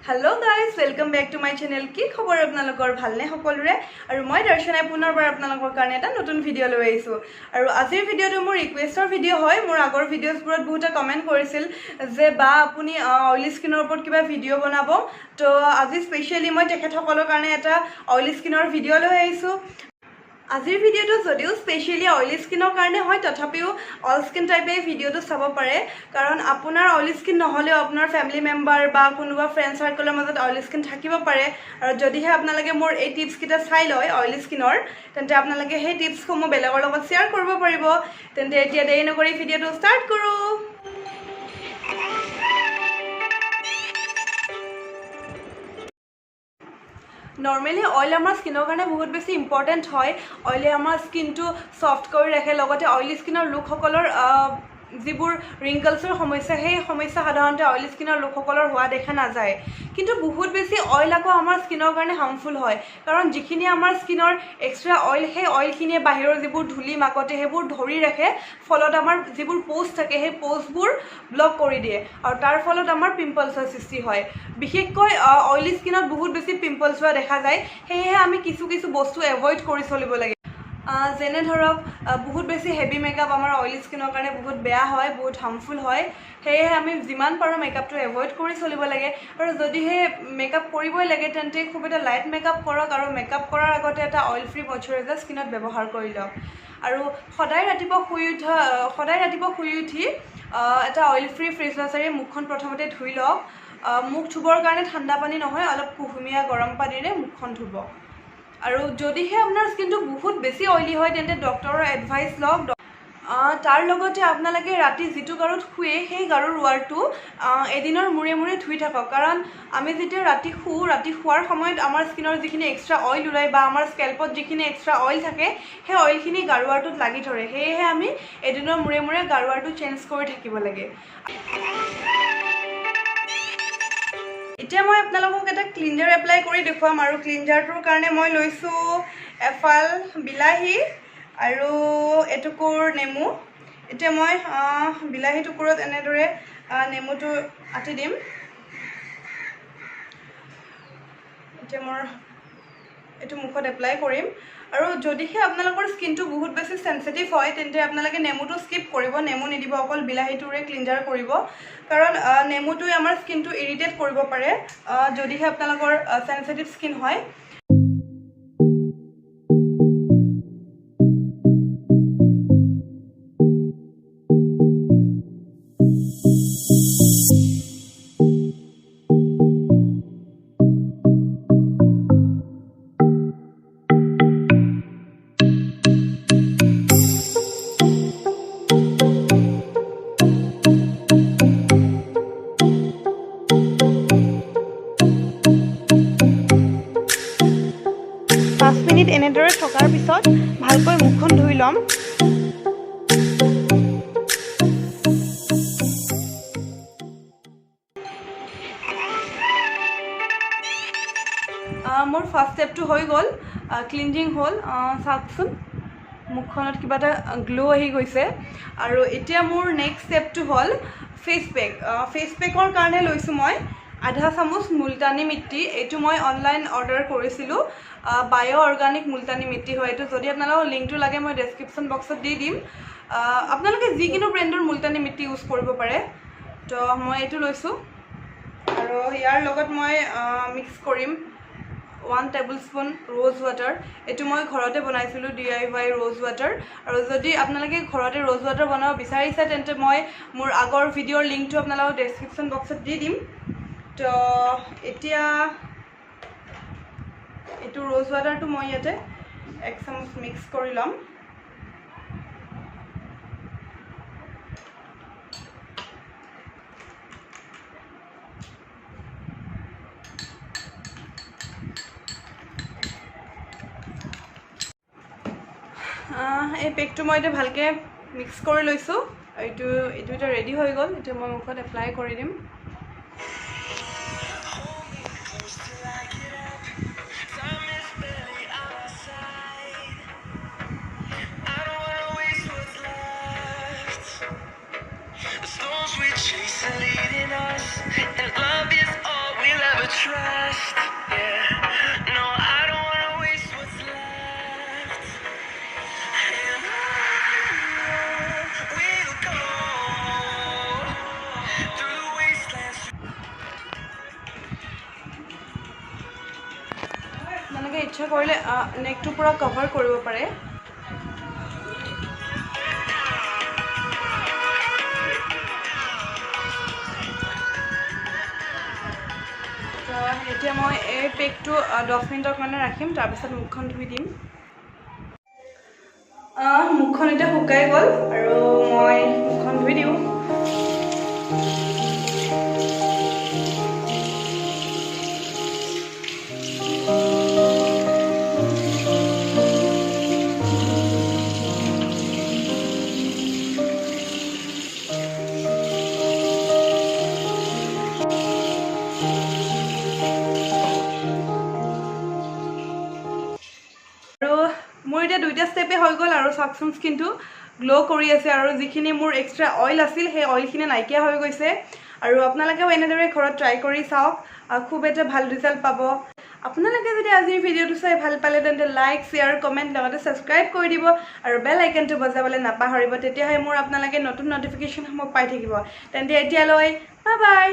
Hello guys welcome back to my channel की खबर आपनालोকৰ ভালনে সকলোৰে আৰু মই দৰ্শনাই পুনৰবাৰ আপোনালোকৰ কাৰণে এটা নতুন ভিডিও লৈ আহিছো আৰু আজিৰ ভিডিওটো মোৰ ৰিকুৱেষ্টৰ ভিডিও হয় মোৰ আগৰ ভিডিওছবোৰত বহুতে কমেন্ট কৰিছিল যে বা আপুনি অইলি স্কিনৰ ওপৰত কিবা ভিডিও বনাব তো আজি স্পেশালি মই তেখেতসকলৰ কাৰণে এটা অইলি স্কিনৰ ভিডিও লৈ আহিছো আজিৰ ভিডিওটো যদিও স্পেশালি অইলি স্কিনৰ কাৰণে হয় তথাপিও অল স্কিন টাইপে ভিডিওটো চাব পাৰে কাৰণ আপোনাৰ অইলি স্কিন নহলেও আপোনাৰ ফ্যামিলি মেম্বাৰ বা কোনোবা ফ্ৰেন্ড সাৰ্কলৰ মাজত অইলি স্কিন থাকিব পাৰে আৰু যদিহে আপোনালোকে মোৰ এই টিপছ কিটা চাই লয় অইলি স্কিনৰ তেন্তে আপোনালোকে সেই টিপছসমূহ বেলেগৰ লগত শেয়াৰ কৰিব পাৰিব তেন্তে এতিয়া দেৰি নকৰি ভিডিওটো ষ্টাৰ্ট কৰো Normally oil আমাৰ স্কিনৰ কাৰণে বহুত বেছি ইম্পৰ্টেন্ট হয় অইলে আমাৰ স্কিনটো সফট কৰি ৰাখে লগতে অইলি স্কিনৰ লোকসকলৰ যিবোৰ ৰিংকলছৰ সমস্যা সেই সমস্যা সাধাৰণতে অইলি স্কিনৰ লোকসকলৰ হোৱা দেখা নাযায় কিন্তু বহুত বেছি অইল আকৌ আমাৰ স্কিনৰ কাৰণে হাৰ্মফুল হয় কাৰণ যিখিনি আমাৰ স্কিনৰ এক্সট্ৰা অইল সেই অইলখিনিয়ে বাহিৰৰ যিবোৰ ধূলি মাকতে সেইবোৰ ধৰি ৰাখে ফলত আমাৰ যিবোৰ পোষ্ট থাকে সেই পোষ্টবোৰ ব্লক কৰি দিয়ে আৰু তাৰ ফলত আমাৰ পিম্পলছৰ সৃষ্টি হয় বিশেষকৈ অইলি স্কিনত বহুত বেছি পিম্পলছ হোৱা দেখা যায় সেয়ে আমি কিছু বস্তু এভয়েড কৰি চলিব লাগে যেনে ধৰক বহুত বেছি হেভি মেকআপ আমাৰ অইলি স্কিনৰ কাৰণে বহুত বেয়া হয় বহুত হাৰ্মফুল হয় সেয়ে আমি যিমান পাৰো মেকআপটো এভয়েড কৰি চলিব লাগে আৰু যদি হে মেকআপ কৰিবই লাগে তেন্তে খুব এটা লাইট মেকআপ কৰক আৰু মেকআপ কৰাৰ আগতে এটা অইল ফ্ৰী ময়শ্চাৰাইজাৰ স্কিনত ব্যৱহাৰ কৰি লওক আৰু সদায় ৰাতিপুৱা শুই উঠি এটা অইল ফ্ৰী ফেস ওৱাশেৰে মুখখন প্ৰথমতে ধুই লওক মুখ ধুবৰ কাৰণে ঠাণ্ডা পানী নহয় অলপ কুহুমীয়া গৰম পানীৰে মুখখন ধুব আৰু যদিহে আপোনাৰ স্কিনটো বহুত বেছি অইলি হয় তেন্তে ডক্টৰৰ এডভাইস লওক তাৰ লগতে আপোনালোকে ৰাতি যিটো গাৰুত শুয়ে সেই গাৰুৰ ৱাৰটো এদিনৰ মূৰে ধুই থাকক কাৰণ আমি যেতিয়া ৰাতি শুৱাৰ সময়ত আমাৰ স্কিনৰ যিখিনি এক্সট্ৰা অইল ওলাই বা আমাৰ স্কেল্পত যিখিনি এক্সট্ৰা অইল থাকে সেই অইলখিনি গাৰুৱাৰটোত লাগি ধৰে সেয়েহে আমি এদিনৰ মূৰে গাৰুৱাৰটো চেঞ্জ কৰি থাকিব লাগে এতিয়া মই আপোনালোকক এটা ক্লিনজাৰ এপ্লাই কৰি দেখুৱাম আৰু ক্লিনজাৰটোৰ কাৰণে মই লৈছো এফাল বিলাহী আৰু এটুকুৰ নেমু এতিয়া মই বিলাহী টুকুৰত এনেদৰে নেমুটো আটি দিম এতিয়া মই এটো মুখত এপ্লাই কৰিম আৰু যদিহে আপোনালোকৰ স্কিনটো বহুত বেছি সেনসিটিভ হয় তেন্তে আপোনালোকে নেমুটো স্কিপ কৰিব নেমু নিদিব অকল বিলাহীটোৰে ক্লিনজাৰ কৰিব কাৰণ নেমুটোৱে আমাৰ স্কিনটো ইৰিটেট কৰিব পাৰে যদিহে আপোনালোকৰ সেনসিটিভ স্কিন হয় মিনিট এনেদৰে থকাৰ পিছত ভালকৈ মুখখন ধুই লম মোৰ ফাৰ্স্ট স্টেপটো হৈ গ'ল ক্লিনজিং হ'ল চাওকচোন মুখখনত কিবা এটা গ্লো আহি গৈছে আৰু এতিয়া মোৰ নেক্সট স্টেপটো হ'ল ফেস পেকৰ কাৰণে লৈছো মই আধা চামুচ মুলতানি মিট্টি এটো মই অনলাইন অৰ্ডাৰ কৰিছিলো বায়ো অৰ্গানিক মুলতানি মিট্টি হয় এটো যদি আপোনালোকক লিংকটো লাগে মই ডেসক্ৰিপচন বক্সত দি দিম আপোনালোকে যিকিনো ব্ৰ্যান্ডৰ মুলতানি মিট্টি ইউজ কৰিব পাৰে তো মই এটো লৈছো আৰু ইয়াৰ লগত মই মিক্স কৰিম 1 টেবুলস্পুন ৰ'জ ৱাটাৰ এটো মই ঘৰতে বনাইছিলো DIY ৰ'জ ৱাটাৰ আৰু যদি আপোনালোকে ঘৰতে ৰ'জ ৱাটাৰ বনাব বিচাৰিছে তেন্তে মই মোৰ আগৰ ভিডিওৰ লিংকটো আপোনালোকক ডেসক্ৰিপচন বক্সত দি দিম তো এতিয়া এটো ৰ'জ ৱাটাৰটো মই ইয়াতে 1 চামুচ মিক্স কৰি লম এই পেকটো মই এটা ভালকে মিক্স কৰি লৈছো এইটো এটা ৰেডি হৈ গ'ল এতিয়া মই মুখত এপ্লাই কৰি দিম trust. Yeah, no, I don't wanna waste what's left. And on we'll go through the wastelands. আপোনালোকে ইচ্ছা কৰিলে নেকটো পুৰা কভাৰ কৰিব পাৰে তো এতিয়া মই এই পেকটো 10 মিনিটৰ কাৰণে ৰাখিম তাৰপিছত মুখখন ধুই দিম মুখখন এতিয়া শুকাই গ'ল আৰু মই মুখখন ধুই দিওঁ মোৰ এতিয়া দুইটা ষ্টেপে হৈ গ'ল আৰু চাকচোন স্কিনটো গ্লো কৰি আছে আৰু যিখিনি মোৰ এক্সট্ৰা অইল আছিল সেই অইলখিনি নাইকিয়া হৈ গৈছে আৰু আপোনালোকেও এনেদৰে ঘৰত ট্ৰাই কৰি চাওক খুব এটা ভাল ৰিজাল্ট পাব আপোনালোকে যদি আজিৰ ভিডিঅ'টো চাই ভাল পালে তেন্তে লাইক শ্বেয়াৰ কমেণ্ট লগতে ছাবস্ক্ৰাইব কৰি দিব আৰু বেল আইকনটো বজাবলৈ নাপাহৰিব তেতিয়াহে মোৰ আপোনালোকে নতুন নটিফিকেশ্যনসমূহ পাই থাকিব তেন্তে এতিয়ালৈ বাই বাই